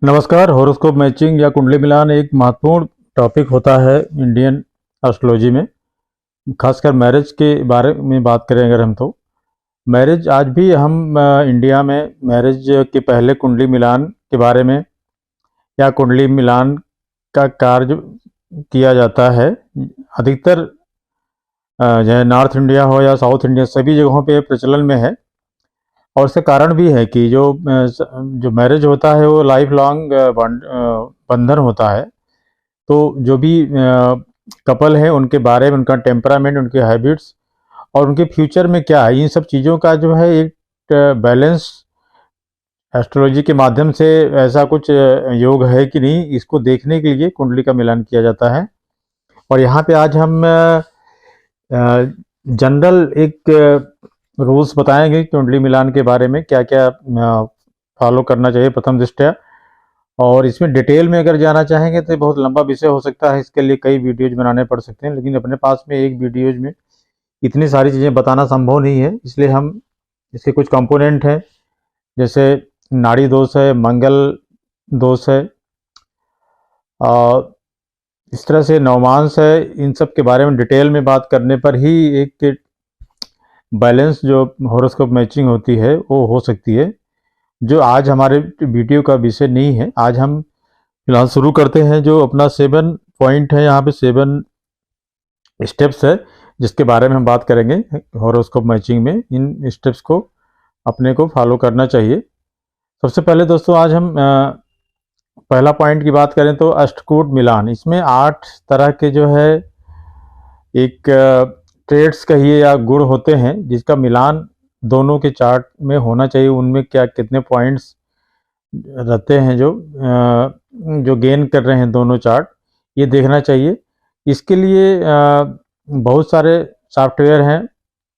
नमस्कार। Horoscope matching या कुंडली मिलान एक महत्वपूर्ण टॉपिक होता है इंडियन एस्ट्रोलॉजी में। खासकर मैरिज के बारे में बात करें अगर हम तो मैरिज आज भी हम इंडिया में मैरिज के पहले कुंडली मिलान के बारे में या कुंडली मिलान का कार्य किया जाता है। अधिकतर चाहे नॉर्थ इंडिया हो या साउथ इंडिया सभी जगहों पे प्रचलन में है। और इसका कारण भी है कि जो मैरिज होता है वो लाइफ लॉन्ग बंधन होता है। तो जो भी कपल है उनके बारे में, उनका टेम्परामेंट, उनके हैबिट्स और उनके फ्यूचर में क्या है, इन सब चीज़ों का जो है एक बैलेंस एस्ट्रोलॉजी के माध्यम से ऐसा कुछ योग है कि नहीं, इसको देखने के लिए कुंडली का मिलान किया जाता है। और यहाँ पे आज हम जनरल एक रूल्स बताएंगे कुंडली मिलान के बारे में, क्या क्या फॉलो करना चाहिए प्रथम दृष्टया। और इसमें डिटेल में अगर जाना चाहेंगे तो बहुत लंबा विषय हो सकता है, इसके लिए कई वीडियोज बनाने पड़ सकते हैं, लेकिन अपने पास में एक वीडियोज में इतनी सारी चीज़ें बताना संभव नहीं है। इसलिए हम इसके कुछ कंपोनेंट हैं, जैसे नाड़ी दोष है, मंगल दोष है, इस तरह से नवमांस है। इन सब के बारे में डिटेल में बात करने पर ही एक बैलेंस जो हॉरोस्कोप मैचिंग होती है वो हो सकती है, जो आज हमारे वीडियो का विषय नहीं है। आज हम फिलहाल शुरू करते हैं। जो अपना 7 पॉइंट है, यहाँ पे 7 स्टेप्स है जिसके बारे में हम बात करेंगे हॉरोस्कोप मैचिंग में। इन स्टेप्स को अपने को फॉलो करना चाहिए। सबसे पहले दोस्तों आज हम पहला पॉइंट की बात करें तो अष्टकूट मिलान। इसमें 8 तरह के जो है एक ट्रेड्स कहिए या गुण होते हैं जिसका मिलान दोनों के चार्ट में होना चाहिए। उनमें क्या कितने पॉइंट्स रहते हैं जो गेन कर रहे हैं दोनों चार्ट, ये देखना चाहिए। इसके लिए बहुत सारे सॉफ्टवेयर हैं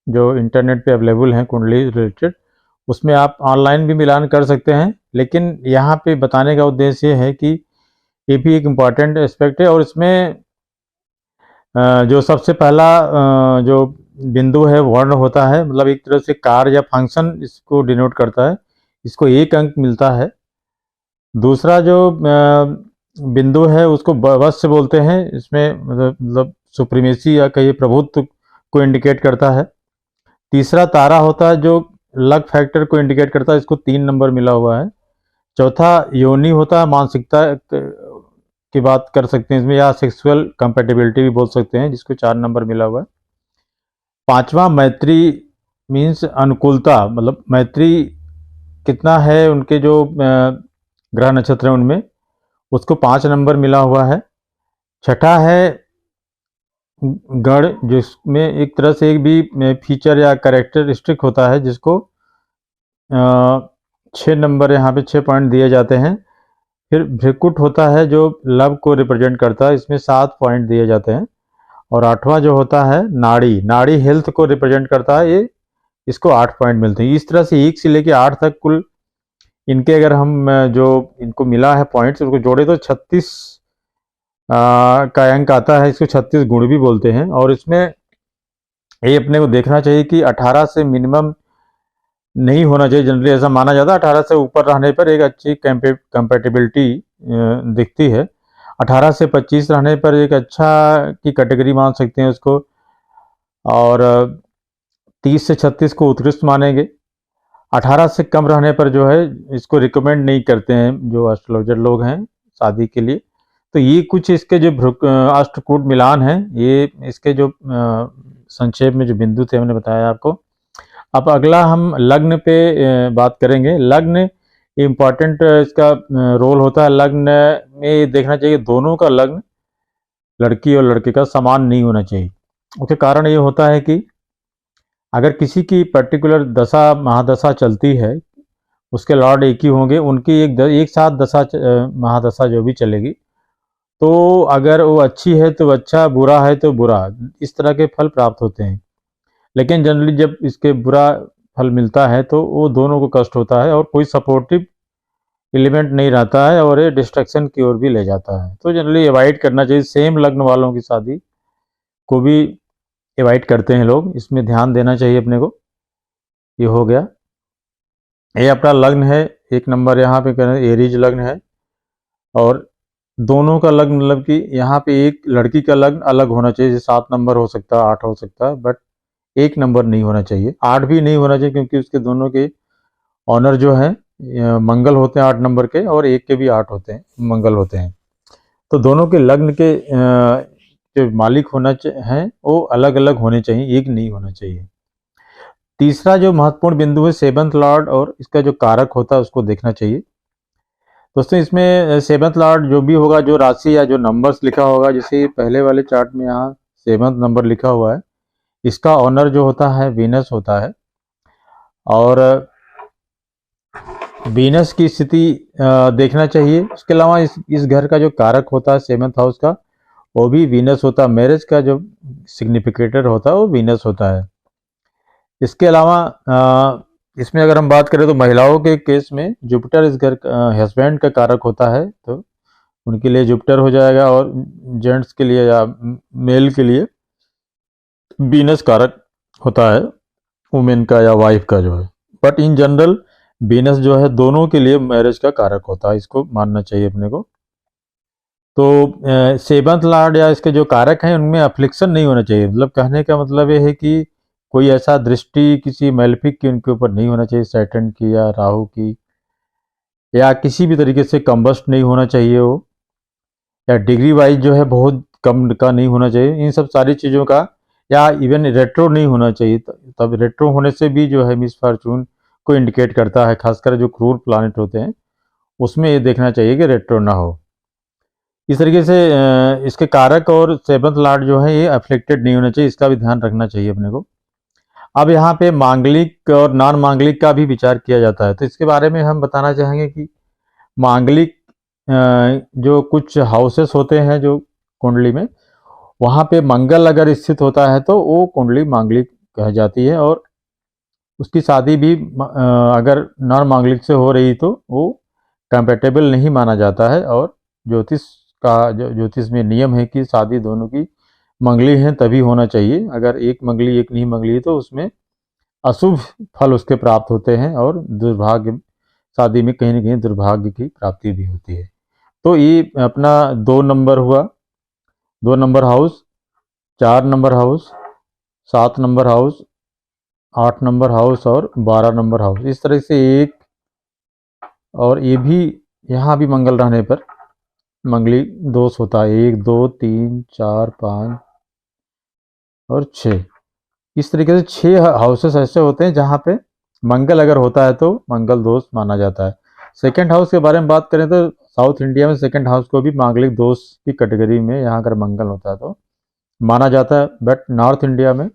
जो इंटरनेट पे अवेलेबल हैं कुंडली रिलेटेड, उसमें आप ऑनलाइन भी मिलान कर सकते हैं। लेकिन यहाँ पे बताने का उद्देश्य ये है कि ये भी एक इम्पॉर्टेंट एस्पेक्ट है। और इसमें जो सबसे पहला जो बिंदु है वर्ण होता है, मतलब एक तरह से कार्य या फंक्शन इसको डिनोट करता है, इसको 1 अंक मिलता है। दूसरा जो बिंदु है उसको वश बोलते हैं, इसमें मतलब सुप्रीमेसी या कहिए प्रभुत्व को इंडिकेट करता है। तीसरा तारा होता है जो लक फैक्टर को इंडिकेट करता है, इसको 3 नंबर मिला हुआ है। चौथा योनि होता है, मानसिकता की बात कर सकते हैं इसमें, या सेक्सुअल कंपेटिबिलिटी भी बोल सकते हैं, जिसको 4 नंबर मिला हुआ है। पांचवा मैत्री मीन्स अनुकूलता, मतलब मैत्री कितना है उनके जो ग्रह नक्षत्र हैं उनमें, उसको 5 नंबर मिला हुआ है। छठा है गण, जिसमें एक तरह से एक भी फीचर या कैरेक्टरिस्टिक होता है, जिसको 6 नंबर यहाँ पे 6 पॉइंट दिए जाते हैं। फिर भ्रिकुट होता है जो लव को रिप्रेजेंट करता है, इसमें 7 पॉइंट दिए जाते हैं। और 8वां जो होता है नाड़ी, नाड़ी हेल्थ को रिप्रेजेंट करता है, ये इसको 8 पॉइंट मिलते हैं। इस तरह से 1 से लेकर 8 तक कुल इनके अगर हम जो इनको मिला है पॉइंट्स उसको जोड़े तो 36 का अंक आता है। इसको 36 गुण भी बोलते हैं। और इसमें ये अपने को देखना चाहिए कि 18 से मिनिमम नहीं होना चाहिए, जनरली ऐसा माना जाता है। 18 से ऊपर रहने पर एक अच्छी कंपेटिबिलिटी दिखती है। 18 से 25 रहने पर एक अच्छा की कैटेगरी मान सकते हैं उसको। और 30 से 36 को उत्कृष्ट मानेंगे। 18 से कम रहने पर जो है इसको रिकमेंड नहीं करते हैं जो एस्ट्रोलॉजर लोग हैं शादी के लिए। तो ये कुछ इसके जो अष्टकूट मिलान है, ये इसके जो संक्षेप में जो बिंदु थे हमने बताया आपको। अब अगला हम लग्न पे बात करेंगे। लग्न इम्पॉर्टेंट इसका रोल होता है। लग्न में देखना चाहिए दोनों का लग्न, लड़की और लड़के का, समान नहीं होना चाहिए। उसके कारण ये होता है कि अगर किसी की पर्टिकुलर दशा महादशा चलती है, उसके लॉर्ड एक ही होंगे, उनकी एक साथ दशा महादशा जो भी चलेगी, तो अगर वो अच्छी है तो अच्छा, बुरा है तो बुरा, इस तरह के फल प्राप्त होते हैं। लेकिन जनरली जब इसके बुरा फल मिलता है तो वो दोनों को कष्ट होता है और कोई सपोर्टिव एलिमेंट नहीं रहता है और ये डिस्ट्रक्शन की ओर भी ले जाता है। तो जनरली अवॉइड करना चाहिए। सेम लग्न वालों की शादी को भी अवॉइड करते हैं लोग, इसमें ध्यान देना चाहिए अपने को। ये हो गया, ये अपना लग्न है। 1 नंबर यहाँ पे करें एरीज लग्न है। और दोनों का लग्न मतलब कि यहाँ पे एक लड़की का लग्न अलग होना चाहिए, जैसे 7 नंबर हो सकता है, 8 हो सकता है, बट 1 नंबर नहीं होना चाहिए, 8 भी नहीं होना चाहिए, क्योंकि उसके दोनों के ऑनर जो है मंगल होते हैं 8 नंबर के, और एक के भी 8 होते हैं, मंगल होते हैं। तो दोनों के लग्न के जो मालिक होना है वो अलग अलग होने चाहिए, एक नहीं होना चाहिए। तीसरा जो महत्वपूर्ण बिंदु है 7th लॉर्ड और इसका जो कारक होता है उसको देखना चाहिए। दोस्तों इसमें 7th लॉर्ड जो भी होगा, जो राशि या जो नंबर्स लिखा होगा, जैसे पहले वाले चार्ट में यहाँ 7th नंबर लिखा हुआ है, इसका ऑनर जो होता है वीनस होता है, और वीनस की स्थिति देखना चाहिए। उसके अलावा इस घर का जो कारक होता है 7th हाउस का, वो भी वीनस होता है। मैरिज का जो सिग्निफिकेटर होता है वो वीनस होता है। इसके अलावा इसमें अगर हम बात करें तो महिलाओं के केस में जुपिटर इस घर हस्बैंड का कारक होता है, तो उनके लिए जुपिटर हो जाएगा, और जेंट्स के लिए या मेल के लिए वीनस कारक होता है, वुमेन का या वाइफ का जो है। बट इन जनरल वीनस जो है दोनों के लिए मैरिज का कारक होता है, इसको मानना चाहिए अपने को। तो 7th लॉर्ड या इसके जो कारक हैं उनमें अफ्लिक्शन नहीं होना चाहिए, मतलब कहने का मतलब ये है कि कोई ऐसा दृष्टि किसी मैलेफिक की उनके ऊपर नहीं होना चाहिए, सैटर्न की या राहु की, या किसी भी तरीके से कंबस्ट नहीं होना चाहिए वो, या डिग्री वाइज जो है बहुत कम का नहीं होना चाहिए, इन सब सारी चीज़ों का, या इवन रेट्रो नहीं होना चाहिए। तब रेट्रो होने से भी जो है मिस फॉर्चून को इंडिकेट करता है, खासकर जो क्रूर प्लानिट होते हैं उसमें ये देखना चाहिए कि रेट्रो ना हो। इस तरीके से इसके कारक और 7th लॉर्ड जो है ये अफ्लिक्टेड नहीं होना चाहिए, इसका भी ध्यान रखना चाहिए अपने को। अब यहाँ पे मांगलिक और नॉन मांगलिक का भी विचार किया जाता है, तो इसके बारे में हम बताना चाहेंगे कि मांगलिक जो कुछ हाउसेस होते हैं जो कुंडली में, वहाँ पे मंगल अगर स्थित होता है तो वो कुंडली मांगलिक कह जाती है, और उसकी शादी भी अगर नॉन मांगलिक से हो रही तो वो कंपेटेबल नहीं माना जाता है। और ज्योतिष का जो ज्योतिष में नियम है कि शादी दोनों की मंगली है तभी होना चाहिए, अगर एक मंगली एक नहीं मंगली तो उसमें अशुभ फल उसके प्राप्त होते हैं, और दुर्भाग्य, शादी में कहीं ना कहीं दुर्भाग्य की प्राप्ति भी होती है। तो ये अपना 2 नंबर हुआ, 2 number house, 4 number house, 7 number house, 8 number house और 12 नंबर हाउस, इस तरह से एक, और ये भी यहाँ भी मंगल रहने पर मंगली दोष होता है, 1 2 3 4 5 और 6, इस तरीके से 6 हाउसेस ऐसे होते हैं जहाँ पे मंगल अगर होता है तो मंगल दोष माना जाता है। सेकंड हाउस के बारे में बात करें तो साउथ इंडिया में सेकंड हाउस को भी मांगलिक दोष की कैटेगरी में यहाँ अगर मंगल होता है तो माना जाता है, बट नॉर्थ इंडिया में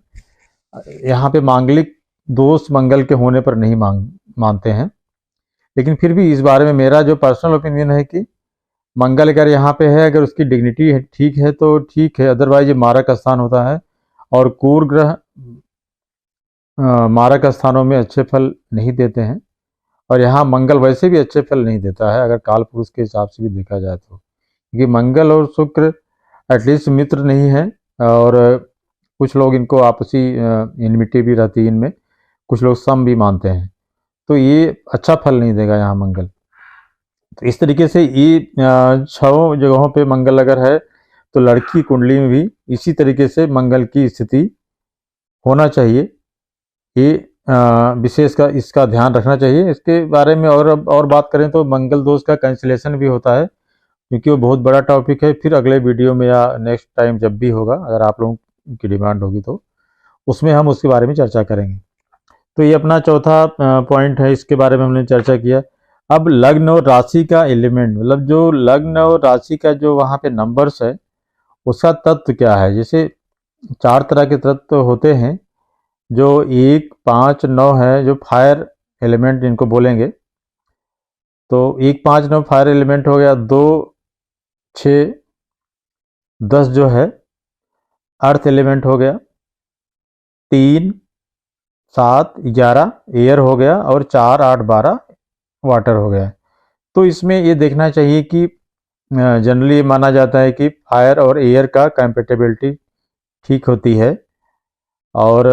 यहाँ पे मांगलिक दोष मंगल के होने पर नहीं मानते हैं। लेकिन फिर भी इस बारे में मेरा जो पर्सनल ओपिनियन है कि मंगल अगर यहाँ पे है, अगर उसकी डिग्निटी ठीक है तो ठीक है, अदरवाइज ये मारक स्थान होता है, और कुर ग्रह मारक स्थानों में अच्छे फल नहीं देते हैं, और यहाँ मंगल वैसे भी अच्छे फल नहीं देता है अगर काल पुरुष के हिसाब से भी देखा जाए तो, क्योंकि मंगल और शुक्र एटलीस्ट मित्र नहीं है, और कुछ लोग इनको आपसी इनमिटी भी रहती है इनमें, कुछ लोग सम भी मानते हैं, तो ये अच्छा फल नहीं देगा यहाँ मंगल। तो इस तरीके से ये 6 जगहों पे मंगल अगर है तो लड़की कुंडली में भी इसी तरीके से मंगल की स्थिति होना चाहिए, ये विशेष का इसका ध्यान रखना चाहिए। इसके बारे में और बात करें तो मंगल दोष का कैंसिलेशन भी होता है, क्योंकि वो बहुत बड़ा टॉपिक है, फिर अगले वीडियो में या नेक्स्ट टाइम जब भी होगा, अगर आप लोगों की डिमांड होगी तो उसमें हम उसके बारे में चर्चा करेंगे। तो ये अपना चौथा पॉइंट है, इसके बारे में हमने चर्चा किया। अब लग्न और राशि का एलिमेंट, मतलब जो लग्न और राशि का जो वहाँ पे नंबर्स है उसका तत्व क्या है। जैसे 4 तरह के तत्व होते हैं, जो 1 5 9 है, जो फायर एलिमेंट इनको बोलेंगे, तो 1 5 9 फायर एलिमेंट हो गया। 2 6 10 जो है अर्थ एलिमेंट हो गया। 3 7 11 एयर हो गया, और 4 8 12 वाटर हो गया। तो इसमें ये देखना चाहिए कि जनरली माना जाता है कि फायर और एयर का कंपेटेबिलिटी ठीक होती है, और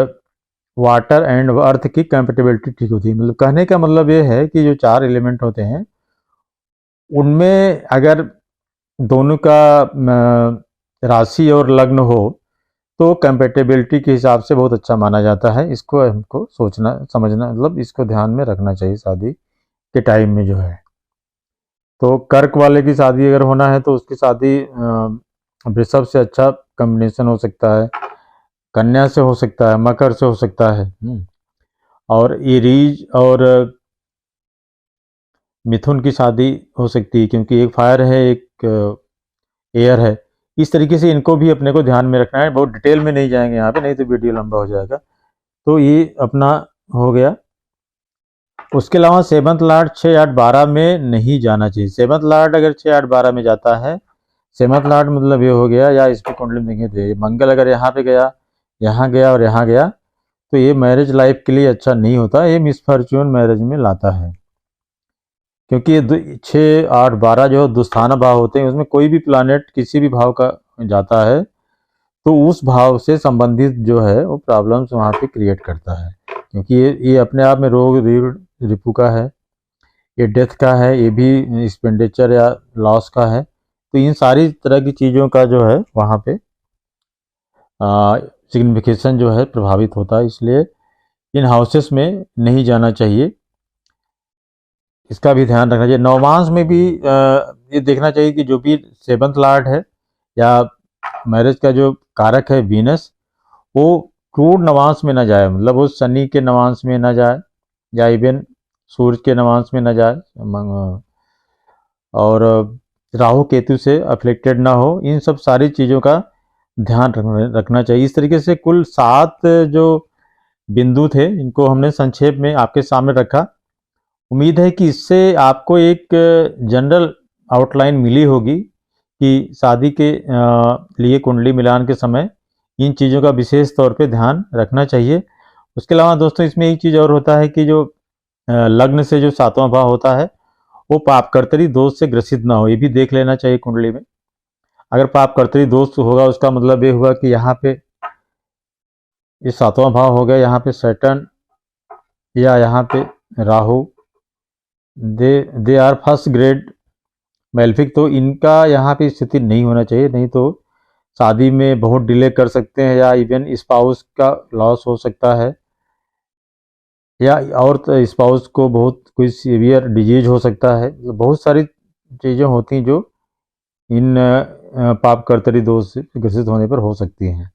वाटर एंड अर्थ की कंपेटेबिलिटी ठीक होती है। मतलब कहने का मतलब ये है कि जो 4 एलिमेंट होते हैं उनमें अगर दोनों का राशि और लग्न हो तो कंपेटेबिलिटी के हिसाब से बहुत अच्छा माना जाता है। इसको हमको सोचना समझना, मतलब इसको ध्यान में रखना चाहिए शादी के टाइम में जो है। तो कर्क वाले की शादी अगर होना है तो उसकी शादी वृषभ से अच्छा कॉम्बिनेशन हो सकता है, कन्या से हो सकता है, मकर से हो सकता है। और एरीज और मिथुन की शादी हो सकती है, क्योंकि एक फायर है एक एयर है। इस तरीके से इनको भी अपने को ध्यान में रखना है। बहुत डिटेल में नहीं जाएंगे यहाँ पे, नहीं तो वीडियो लंबा हो जाएगा। तो ये अपना हो गया। उसके अलावा सेवंथ लॉर्ड 6, 8, 12 में नहीं जाना चाहिए। सेवंथ लॉर्ड अगर 6, 8, 12 में जाता है, सेवंथ लॉर्ड मतलब ये हो गया, या इसकी कुंडली में देखें तो ये मंगल अगर यहाँ पे गया, यहाँ गया और यहाँ गया, तो ये मैरिज लाइफ के लिए अच्छा नहीं होता, ये मिसफॉर्च्यून मैरिज में लाता है। क्योंकि ये 6, 8, 12 जो दुस्थाना भाव होते हैं, उसमें कोई भी प्लानेट किसी भी भाव का जाता है तो उस भाव से संबंधित जो है वो प्रॉब्लम्स वहाँ पे क्रिएट करता है। क्योंकि ये अपने आप में रोग रिपू का है, ये डेथ का है, ये भी एक्सपेंडिचर या लॉस का है। तो इन सारी तरह की चीज़ों का जो है वहाँ पे सिग्निफिकेशन जो है प्रभावित होता है। इसलिए इन हाउसेस में नहीं जाना चाहिए, इसका भी ध्यान रखना चाहिए। नवमांश में भी ये देखना चाहिए कि जो भी सेवंथ लॉर्ड है या मैरिज का जो कारक है वीनस, वो क्रूड नवांश में ना जाए, मतलब वो शनि के नवांश में ना जाए या इवन सूर्य के नवांश में ना जाए, और राहु केतु से अफेक्टेड ना हो। इन सब सारी चीज़ों का ध्यान रखना चाहिए। इस तरीके से कुल 7 जो बिंदु थे, इनको हमने संक्षेप में आपके सामने रखा। उम्मीद है कि इससे आपको एक जनरल आउटलाइन मिली होगी कि शादी के लिए कुंडली मिलान के समय इन चीज़ों का विशेष तौर पे ध्यान रखना चाहिए। उसके अलावा दोस्तों इसमें एक चीज़ और होता है कि जो लग्न से जो 7वां भाव होता है वो पापकर्तरी दोष से ग्रसित ना हो, ये भी देख लेना चाहिए कुंडली में। अगर पापकर्तरी दोष होगा उसका मतलब ये हुआ कि यहाँ पे ये 7वां भाव हो गया, यहाँ पे सैटर्न या यहाँ पे Rahu, they are first grade malefic, तो इनका यहाँ पे स्थिति नहीं होना चाहिए, नहीं तो शादी में बहुत डिले कर सकते हैं, या इवन स्पाउस का लॉस हो सकता है, या और स्पाउस को बहुत कोई सीवियर डिजीज हो सकता है। बहुत सारी चीज़ें होती हैं जो इन पाप कर्तरी दोष से ग्रसित होने पर हो सकती हैं।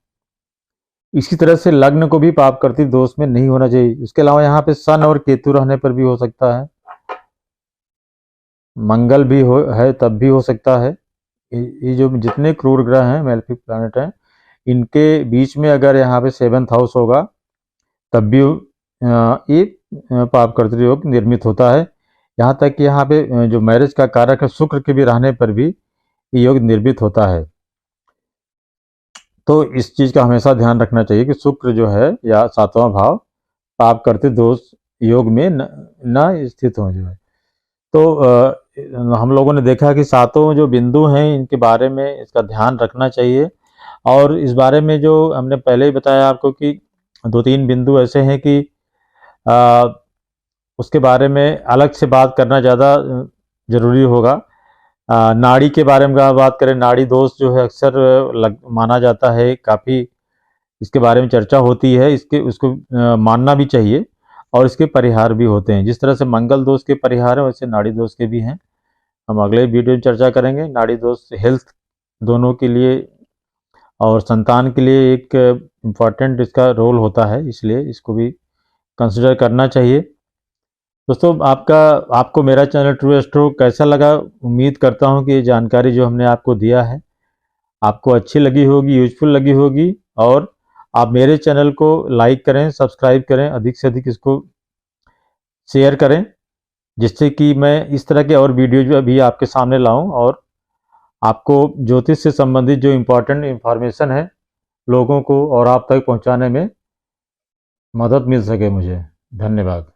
इसी तरह से लग्न को भी पाप कर्तरी दोष में नहीं होना चाहिए। इसके अलावा यहाँ पे सन और केतु रहने पर भी हो सकता है, मंगल भी हो है तब भी हो सकता है। ये जो जितने क्रूर ग्रह हैं, मेलेफिक प्लैनेट हैं, इनके बीच में अगर यहाँ पे 7th हाउस होगा तब भी ये पाप कर्तृ योग निर्मित होता है। यहाँ तक कि यहाँ पे जो मैरिज का कारक है शुक्र के भी रहने पर भी ये योग निर्मित होता है। तो इस चीज़ का हमेशा ध्यान रखना चाहिए कि शुक्र जो है या 7वां भाव पाप कर्तृ दोष योग में न स्थित हो जो है। तो हम लोगों ने देखा कि 7 जो बिंदु हैं इनके बारे में इसका ध्यान रखना चाहिए। और इस बारे में जो हमने पहले ही बताया आपको कि 2-3 बिंदु ऐसे हैं कि उसके बारे में अलग से बात करना ज़्यादा ज़रूरी होगा। नाड़ी के बारे में बात करें, नाड़ी दोष जो है अक्सर माना जाता है, काफ़ी इसके बारे में चर्चा होती है, इसके उसको मानना भी चाहिए, और इसके परिहार भी होते हैं। जिस तरह से मंगल दोष के परिहार है वैसे नाड़ी दोष के भी हैं। हम अगले वीडियो में चर्चा करेंगे। नाड़ी दोष हेल्थ दोनों के लिए और संतान के लिए एक इम्पॉर्टेंट इसका रोल होता है, इसलिए इसको भी कंसिडर करना चाहिए। दोस्तों आपको मेरा चैनल ट्रू एस्ट्रो कैसा लगा? उम्मीद करता हूँ कि ये जानकारी जो हमने आपको दिया है आपको अच्छी लगी होगी, यूजफुल लगी होगी, और आप मेरे चैनल को लाइक करें, सब्सक्राइब करें, अधिक से अधिक इसको शेयर करें, जिससे कि मैं इस तरह के और वीडियो जो अभी आपके सामने लाऊं और आपको ज्योतिष से संबंधित जो इम्पोर्टेंट इंफॉर्मेशन है लोगों को और आप तक पहुंचाने में मदद मिल सके मुझे। धन्यवाद।